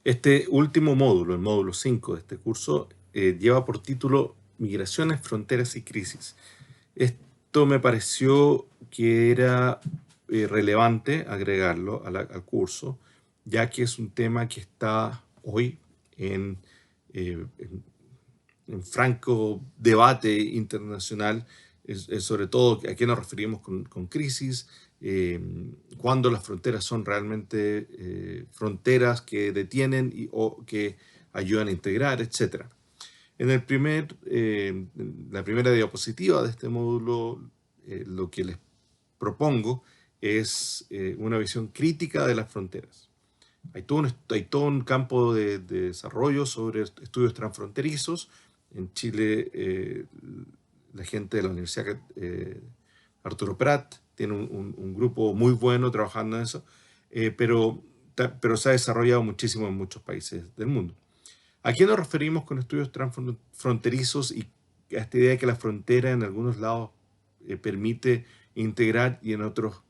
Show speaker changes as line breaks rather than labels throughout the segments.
Este último módulo, el módulo 5 de este curso, lleva por título Migraciones, Fronteras y Crisis. Esto me pareció que era relevante agregarlo al curso, ya que es un tema que está hoy en franco debate internacional, sobre todo a qué nos referimos con crisis, eh, cuándo las fronteras son realmente fronteras que detienen o que ayudan a integrar, etc. En la primera diapositiva de este módulo, lo que les propongo es una visión crítica de las fronteras. Hay todo un campo de desarrollo sobre estudios transfronterizos. En Chile, la gente de la Universidad Arturo Prat tiene un grupo muy bueno trabajando en eso, pero se ha desarrollado muchísimo en muchos países del mundo. ¿A qué nos referimos con estudios transfronterizos y a esta idea de que la frontera en algunos lados permite integrar y en otros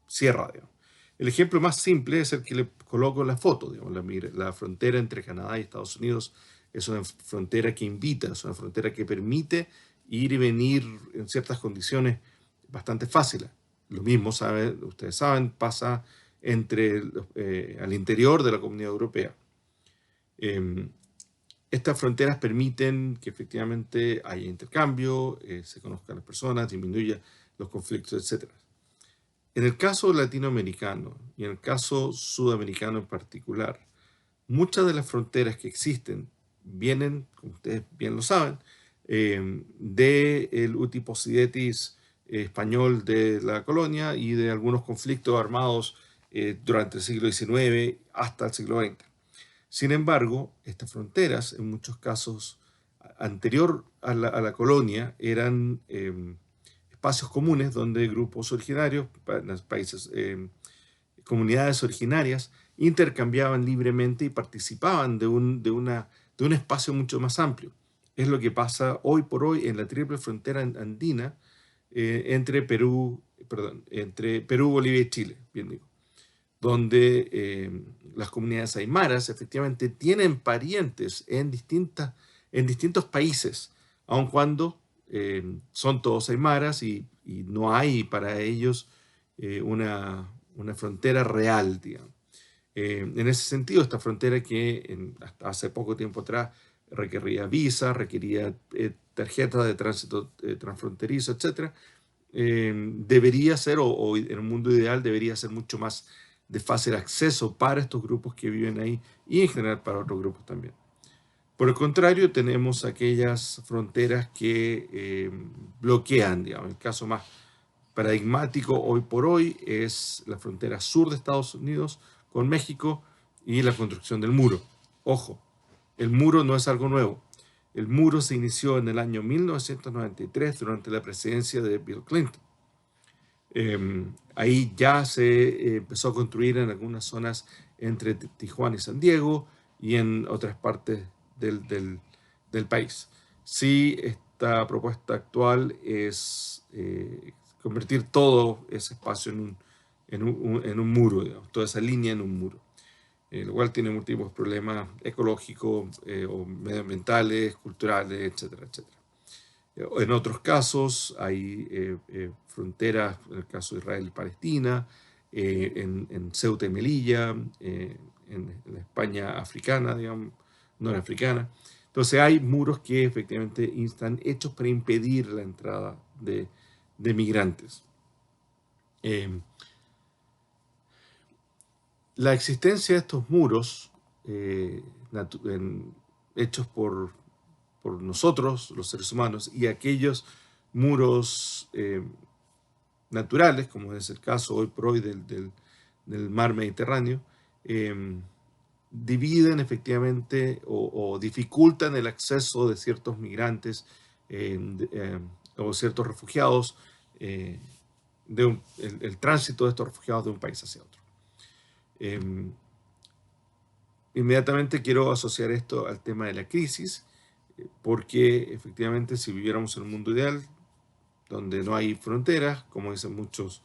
cierra, digamos? El ejemplo más simple es el que le coloco en la foto. Digamos, la frontera entre Canadá y Estados Unidos es una frontera que invita, es una frontera que permite ir y venir en ciertas condiciones bastante fáciles. Lo mismo, ustedes saben, pasa al interior de la Comunidad Europea. Eh, Estas fronteras permiten que efectivamente haya intercambio, se conozcan las personas, disminuya los conflictos, etc. En el caso latinoamericano y en el caso sudamericano en particular, muchas de las fronteras que existen vienen, como ustedes bien lo saben, del utiposidetis español de la colonia y de algunos conflictos armados durante el siglo XIX hasta el siglo XX. Sin embargo, estas fronteras, en muchos casos anterior a la colonia, eran espacios comunes donde grupos originarios, países, comunidades originarias, intercambiaban libremente y participaban de un espacio mucho más amplio. Es lo que pasa hoy por hoy en la triple frontera andina entre Perú, Bolivia y Chile, bien digo, donde las comunidades aymaras efectivamente tienen parientes en distintos países, aun cuando son todos aymaras y no hay para ellos una frontera real, digamos. En ese sentido, esta frontera que hasta hace poco tiempo atrás requería visa, requería tarjetas de tránsito transfronterizo, etcétera, debería ser, o en un mundo ideal, debería ser mucho más de fácil acceso para estos grupos que viven ahí y en general para otros grupos también. Por el contrario, tenemos aquellas fronteras que bloquean, digamos. El caso más paradigmático hoy por hoy es la frontera sur de Estados Unidos con México y la construcción del muro. Ojo, el muro no es algo nuevo. El muro se inició en el año 1993 durante la presidencia de Bill Clinton. Ahí ya se empezó a construir en algunas zonas entre Tijuana y San Diego y en otras partes del país. Sí, esta propuesta actual es convertir todo ese espacio en un muro, digamos, toda esa línea en un muro, lo cual tiene múltiples problemas ecológicos o medioambientales, culturales, etcétera, etcétera. En otros casos hay fronteras, en el caso de Israel y Palestina, en Ceuta y Melilla, en la España africana, digamos, norafricana. Entonces hay muros que efectivamente están hechos para impedir la entrada de migrantes. Eh, la existencia de estos muros hechos por nosotros, los seres humanos, y aquellos muros naturales, como es el caso hoy por hoy del mar Mediterráneo, eh, dividen efectivamente o dificultan el acceso de ciertos migrantes o ciertos refugiados, eh, el tránsito de estos refugiados de un país hacia otro. Eh, Inmediatamente quiero asociar esto al tema de la crisis, porque efectivamente si viviéramos en un mundo ideal, donde no hay fronteras, como dicen muchos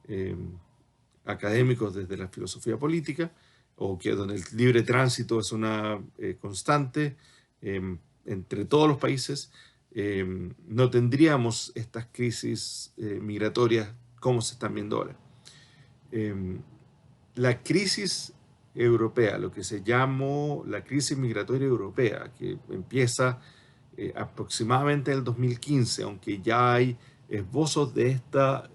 eh, académicos desde la filosofía política, o que donde el libre tránsito es una constante entre todos los países, no tendríamos estas crisis migratorias como se están viendo ahora. La crisis europea, lo que se llamó la crisis migratoria europea, que empieza aproximadamente en el 2015, aunque ya hay esbozos de esta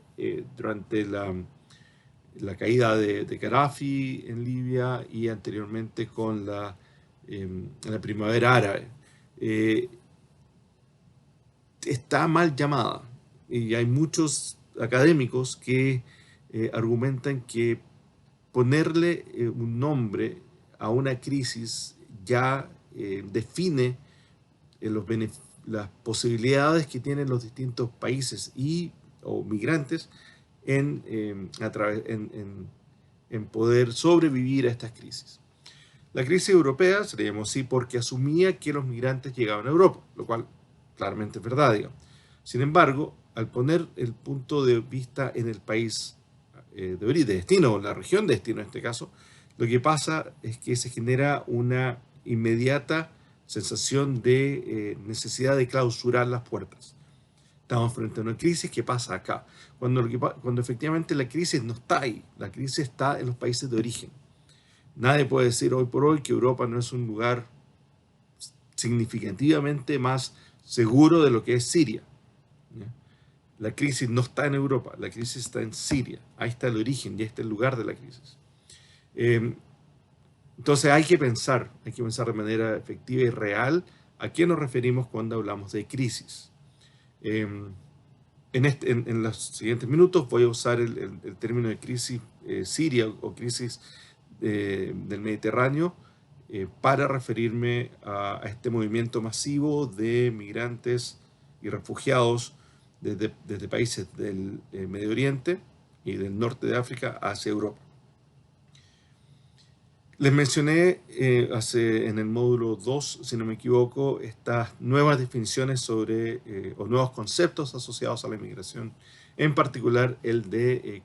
durante la caída de Gaddafi en Libia y anteriormente con la primavera árabe. Está mal llamada y hay muchos académicos que argumentan que ponerle un nombre a una crisis ya define las posibilidades que tienen los distintos países o migrantes en poder sobrevivir a estas crisis. La crisis europea se le llamó así porque asumía que los migrantes llegaban a Europa, lo cual claramente es verdad, digamos. Sin embargo, al poner el punto de vista en el país de destino, o la región de destino en este caso, lo que pasa es que se genera una inmediata sensación de necesidad de clausurar las puertas. Estamos frente a una crisis que pasa acá, cuando efectivamente la crisis no está ahí, la crisis está en los países de origen. Nadie puede decir hoy por hoy que Europa no es un lugar significativamente más seguro de lo que es Siria. La crisis no está en Europa, la crisis está en Siria. Ahí está el origen y ahí está el lugar de la crisis. Entonces hay que pensar de manera efectiva y real a qué nos referimos cuando hablamos de crisis. En los siguientes minutos voy a usar el término de crisis siria o crisis del Mediterráneo para referirme a este movimiento masivo de migrantes y refugiados desde países del Medio Oriente y del norte de África hacia Europa. Les mencioné en el módulo 2, si no me equivoco, estas nuevas definiciones o nuevos conceptos asociados a la inmigración, en particular el de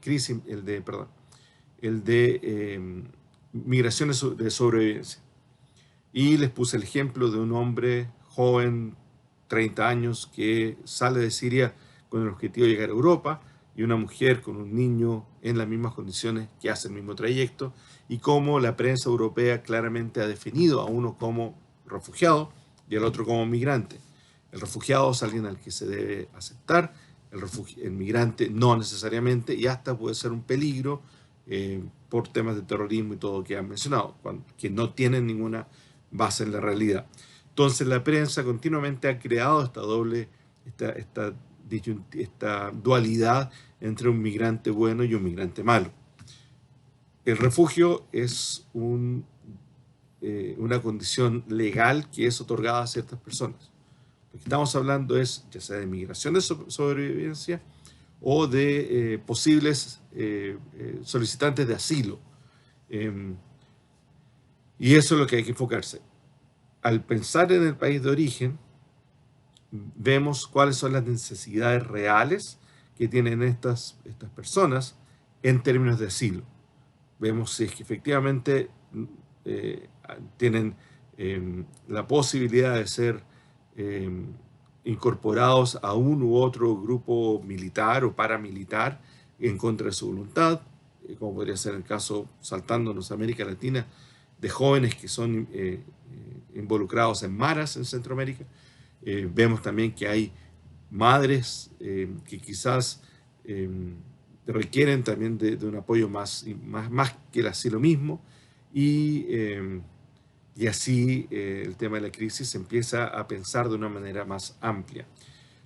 migraciones de sobrevivencia. Y les puse el ejemplo de un hombre joven, 30 años, que sale de Siria con el objetivo de llegar a Europa, y una mujer con un niño en las mismas condiciones que hace el mismo trayecto, y cómo la prensa europea claramente ha definido a uno como refugiado y al otro como migrante. El refugiado es alguien al que se debe aceptar, el migrante no necesariamente, y hasta puede ser un peligro por temas de terrorismo y todo lo que han mencionado, que no tienen ninguna base en la realidad. Entonces la prensa continuamente ha creado esta dualidad entre un migrante bueno y un migrante malo. El refugio es una condición legal que es otorgada a ciertas personas. Lo que estamos hablando es ya sea de migración de sobrevivencia o de posibles solicitantes de asilo. Y eso es lo que hay que enfocarse. Al pensar en el país de origen, vemos cuáles son las necesidades reales que tienen estas personas en términos de asilo. Vemos si es que efectivamente tienen la posibilidad de ser incorporados a un u otro grupo militar o paramilitar en contra de su voluntad, como podría ser el caso, saltándonos a América Latina, de jóvenes que son involucrados en maras en Centroamérica. Vemos también que hay madres que quizás requieren también de un apoyo más que el asilo mismo, y así el tema de la crisis se empieza a pensar de una manera más amplia.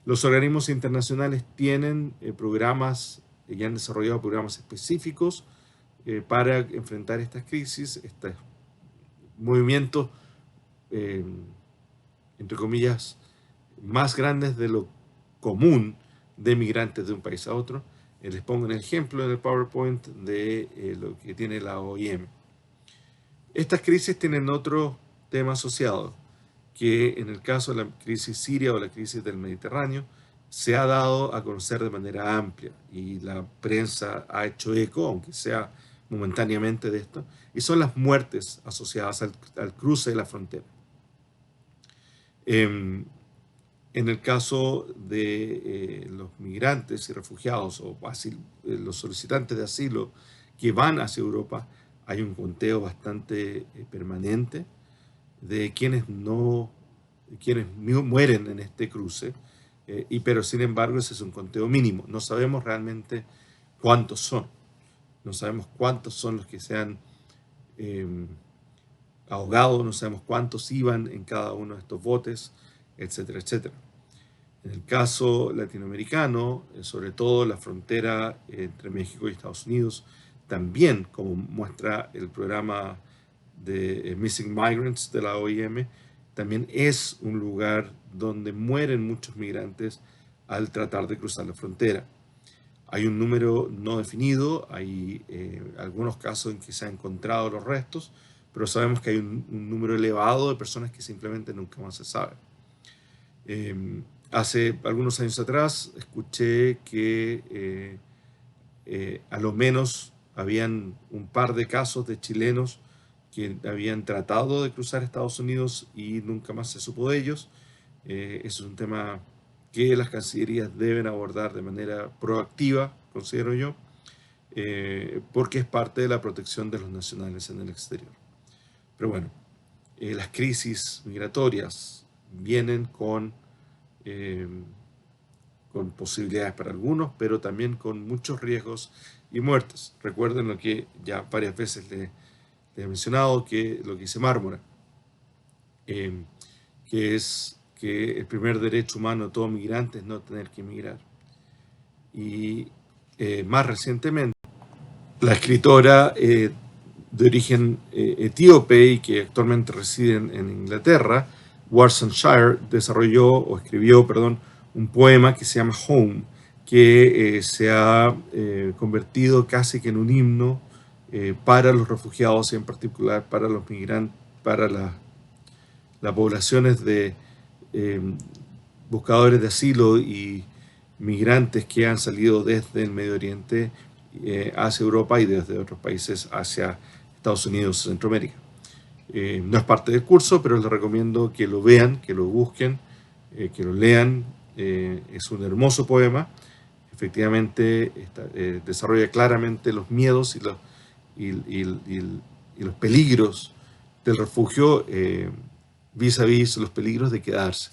Los organismos internacionales tienen programas y han desarrollado programas específicos para enfrentar estas crisis, estos movimientos, entre comillas, más grandes de lo común de migrantes de un país a otro. Les pongo un ejemplo en el PowerPoint de lo que tiene la OIM. Estas crisis tienen otro tema asociado, que en el caso de la crisis siria o la crisis del Mediterráneo, se ha dado a conocer de manera amplia y la prensa ha hecho eco, aunque sea momentáneamente de esto, y son las muertes asociadas al cruce de la frontera. En el caso de los migrantes y refugiados o los solicitantes de asilo que van hacia Europa, hay un conteo bastante permanente de quienes mueren en este cruce, pero sin embargo ese es un conteo mínimo. No sabemos realmente cuántos son. No sabemos cuántos son los que se han ahogado, no sabemos cuántos iban en cada uno de estos botes, etcétera, etcétera. En el caso latinoamericano, sobre todo la frontera entre México y Estados Unidos, también, como muestra el programa de Missing Migrants de la OIM, también es un lugar donde mueren muchos migrantes al tratar de cruzar la frontera. Hay un número no definido, hay algunos casos en que se han encontrado los restos, pero sabemos que hay un número elevado de personas que simplemente nunca más se sabe. Hace algunos años atrás escuché que a lo menos habían un par de casos de chilenos que habían tratado de cruzar Estados Unidos y nunca más se supo de ellos. Es un tema que las cancillerías deben abordar de manera proactiva, considero yo, porque es parte de la protección de los nacionales en el exterior. Pero bueno, las crisis migratorias vienen con posibilidades para algunos, pero también con muchos riesgos y muertes. Recuerden lo que ya varias veces les he mencionado, que lo que dice Mármora, que es que el primer derecho humano de todo migrante es no tener que emigrar. Y más recientemente, la escritora de origen etíope y que actualmente reside en Inglaterra, Warsan Shire, escribió un poema que se llama Home, que se ha convertido casi que en un himno para los refugiados y en particular para los migrantes, para las poblaciones de buscadores de asilo y migrantes que han salido desde el Medio Oriente hacia Europa y desde otros países hacia Estados Unidos y Centroamérica. No es parte del curso, pero les recomiendo que lo vean, que lo busquen, que lo lean. Es un hermoso poema. Efectivamente, desarrolla claramente los miedos y los peligros del refugio vis a vis los peligros de quedarse.